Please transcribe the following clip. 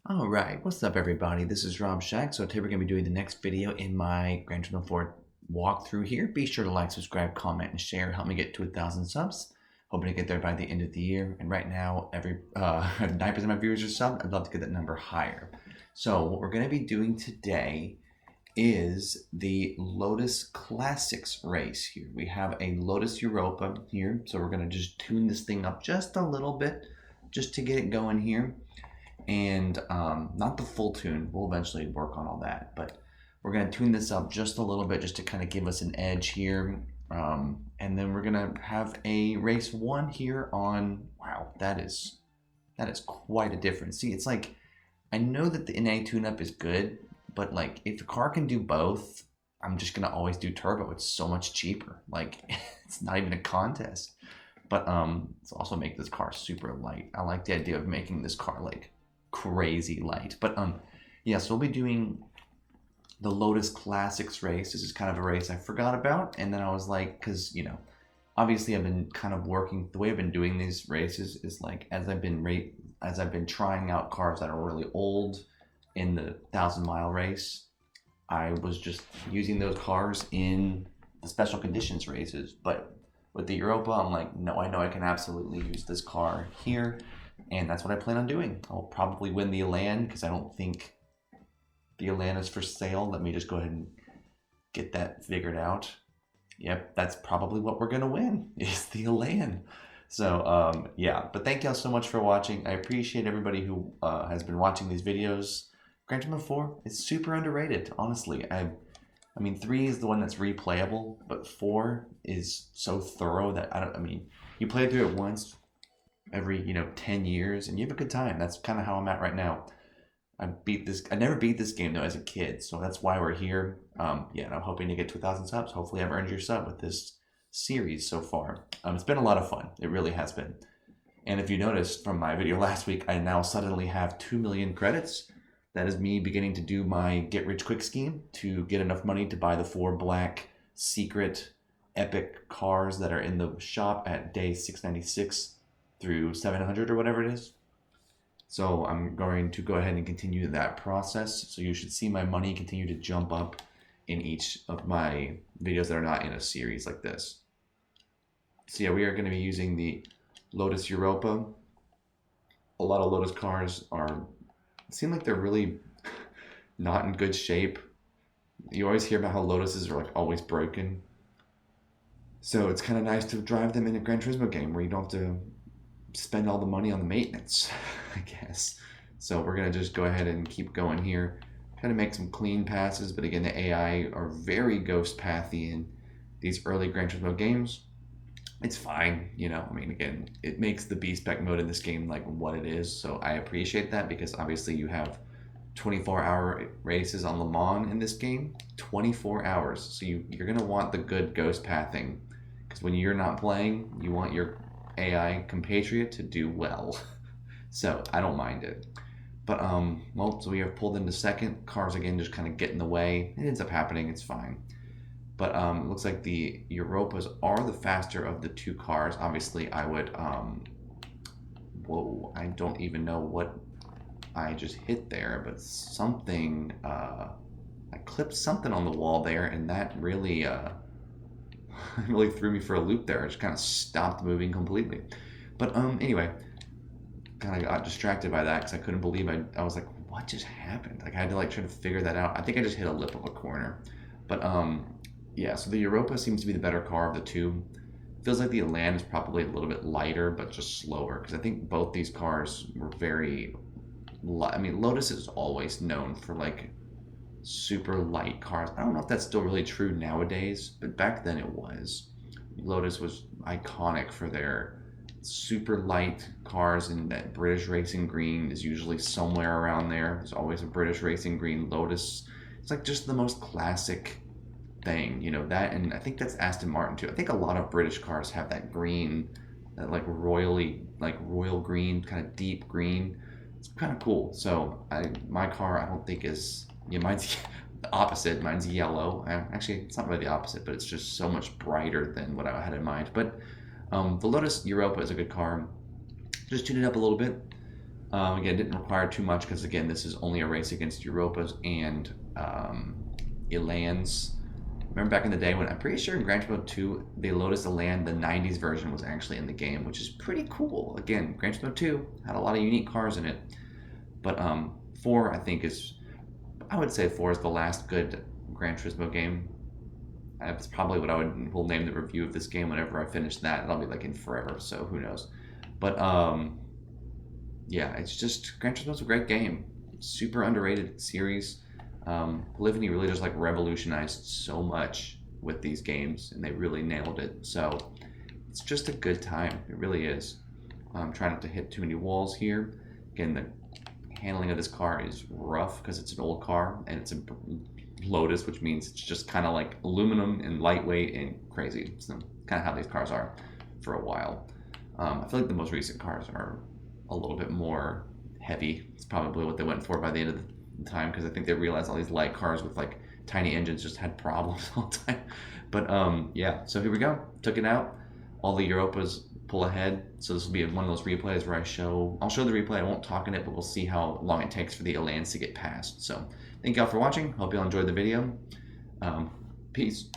All right, what's up, everybody? This is Rob Shack. So today we're going to be doing the next video in my Gran Turismo 4 walkthrough here. Be sure to like, subscribe, comment, and share. Help me get to 1,000 subs. Hoping to get there by the end of the year. And right now, 9% of my viewers are subbed. I'd love to get that number higher. So what we're going to be doing today is the Lotus Classics race here. We have a Lotus Europa here. So we're going to just tune this thing up just a little bit just to get it going here. And not the full tune. We'll eventually work on all that, but we're going to tune this up just a little bit just to kind of give us an edge here. And then we're going to have a race one here on, wow, that is quite a difference. See, it's like, I know that the NA tune-up is good, but like if a car can do both, I'm just going to always do turbo. It's so much cheaper. Like it's not even a contest. But let's also make this car super light. I like the idea of making this car like crazy light. But yeah, so we'll be doing the Lotus Classics race. This is kind of a race I forgot about, and then I was like, because obviously I've been kind of working, the way I've been doing these races is like as I've been trying out cars that are really old in the 1,000-mile race, I was just using those cars in the special conditions races. But with the Europa, I'm like, no, I know I can absolutely use this car here. And that's what I plan on doing. I'll probably win the Elan because I don't think the Elan is for sale. Let me just go ahead and get that figured out. Yep, that's probably what we're going to win is the Elan. So, yeah. But thank y'all so much for watching. I appreciate everybody who has been watching these videos. Gran Turismo 4 is super underrated, honestly. I mean, 3 is the one that's replayable, but 4 is so thorough that you play through it once every 10 years and you have a good time. That's kind of how I'm at right now. I never beat this game though as a kid, so that's why we're here. Yeah, and I'm hoping to get to 1,000 subs. Hopefully I've earned your sub with this series so far. It's been a lot of fun. It really has been. And if you noticed from my video last week, I now suddenly have 2 million credits. That is me beginning to do my get rich quick scheme to get enough money to buy the 4 black secret epic cars that are in the shop at day 696 through 700 or whatever it is. So I'm going to go ahead and continue that process. So you should see my money continue to jump up in each of my videos that are not in a series like this. So yeah, we are going to be using the Lotus Europa. A lot of Lotus cars seem like they're really not in good shape. You always hear about how Lotuses are like always broken. So it's kind of nice to drive them in a Gran Turismo game where you don't have to spend all the money on the maintenance, I guess. So we're gonna just go ahead and keep going here, try to make some clean passes. But again, the AI are very ghost pathy in these early Gran Turismo games. It's fine, again, it makes the B-Spec mode in this game like what it is. So I appreciate that because obviously you have 24-hour races on Le Mans in this game, 24 hours. So you're gonna want the good ghost pathing because when you're not playing, you want your AI compatriot to do well. So I don't mind it. But well, so we have pulled into second. Cars again just kind of get in the way. It ends up happening, it's fine. But it looks like the Europas are the faster of the 2 cars. Obviously I would whoa, I don't even know what I just hit there, but something I clipped something on the wall there, and that really really threw me for a loop there. I just kind of stopped moving completely. But anyway, kind of got distracted by that because I couldn't believe I was like, what just happened? Like I had to like try to figure that out. I think I just hit a lip of a corner. But yeah, so the Europa seems to be the better car of the 2. Feels like the Elan is probably a little bit lighter, but just slower because I think both these cars were very Lotus is always known for like super light cars. I don't know if that's still really true nowadays, but back then it was. Lotus was iconic for their super light cars, and that British racing green is usually somewhere around there. There's always a British racing green Lotus. It's like just the most classic thing, that, and I think that's Aston Martin too. I think a lot of British cars have that green, that like royal green, kind of deep green. It's kind of cool. So my car I don't think is, mine's the opposite. Mine's yellow. Actually, it's not really the opposite, but it's just so much brighter than what I had in mind. But the Lotus Europa is a good car. Just tune it up a little bit. Again, it didn't require too much because, again, this is only a race against Europas and Elans. Remember back in the day when I'm pretty sure in Gran Turismo 2, the Lotus Elan, the 90s version, was actually in the game, which is pretty cool. Again, Gran Turismo 2 had a lot of unique cars in it. But 4, I think, I would say 4 is the last good Gran Turismo game. That's probably what will name the review of this game whenever I finish that. It'll be like in forever, so who knows. But yeah, it's just Gran Turismo's a great game. Super underrated series. Polyphony really just like revolutionized so much with these games, and they really nailed it. So it's just a good time. It really is. I'm trying not to hit too many walls here. Again, the handling of this car is rough because it's an old car and it's a Lotus, which means it's just kind of like aluminum and lightweight and crazy. It's kind of how these cars are for a while. I feel like the most recent cars are a little bit more heavy. It's probably what they went for by the end of the time, because I think they realized all these light cars with like tiny engines just had problems all the time. But yeah, so here we go. Took it out. All the Europas pull ahead. So this will be one of those replays where I'll show the replay. I won't talk in it, but we'll see how long it takes for the Elans to get past. So thank y'all for watching. Hope y'all enjoyed the video. Peace.